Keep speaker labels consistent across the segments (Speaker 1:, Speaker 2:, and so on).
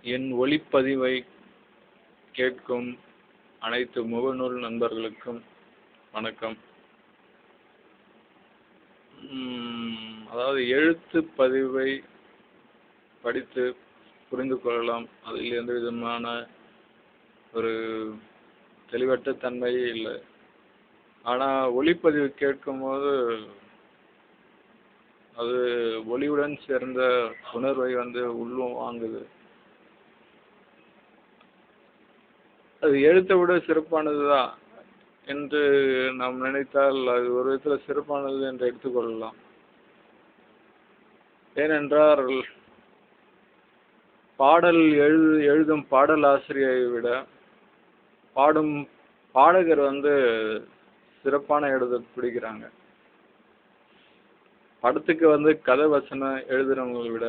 Speaker 1: என் ஒளிப்பதிவை கேட்கும் அனைத்து முகநூல் நண்பர்களுக்கும் வணக்கம். அதாவது எழுத்து பதிவை படித்து புரிந்து கொள்ளலாம். அதில் எந்த விதமான ஒரு தெளிவற்ற தன்மையே இல்லை. ஆனால் ஒளிப்பதிவு கேட்கும்போது அது ஒளியுடன் சேர்ந்த உணர்வை உள்ளும் வாங்குது. அது எழுத்தை விட சிறப்பானது தான் என்று நாம் நினைத்தால் அது ஒரு விதத்தில் சிறப்பானது என்று எடுத்துக்கொள்ளலாம். ஏனென்றால் பாடல் எழுதும் பாடல் ஆசிரியரை விட பாடும் பாடகர் சிறப்பான எழுத பிடிக்கிறாங்க. படத்துக்கு கதை வசனம் எழுதுறவங்களை விட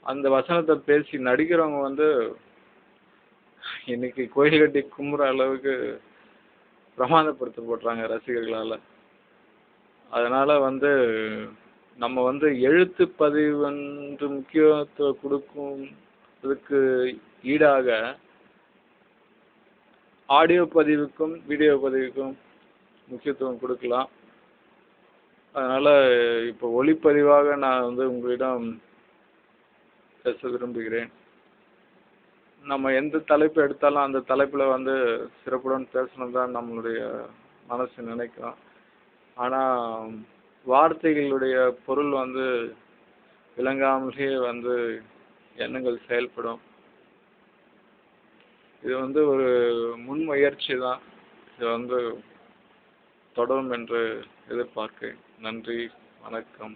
Speaker 1: அந்த வசனத்தை பேசி நடிக்கிறவங்க இன்னைக்கு கோயில் கட்டி கும்புற அளவுக்கு பிரமாதப்படுத்தப்படுறாங்க ரசிகர்களால். அதனால் நம்ம எழுத்து பதிவு முக்கியத்துவம் கொடுக்கும் இதுக்கு ஈடாக ஆடியோ பதிவுக்கும் வீடியோ பதிவுக்கும் முக்கியத்துவம் கொடுக்கலாம். அதனால் இப்போ ஒளிப்பதிவாக நான் உங்களிடம் பேச விரும்புகிறேன். நம்ம எந்த தலைப்பு எடுத்தாலும் அந்த தலைப்பில் சிறப்புடன் பேசணும் தான் நம்மளுடைய மனசு நினைக்கும். ஆனால் வார்த்தைகளுடைய பொருள் விளங்காமலே எண்ணங்கள் செயல்படும். இது ஒரு முன்முயற்சி தான். இது தொடரும் என்று எதிர்பார்க்கிறேன். நன்றி, வணக்கம்.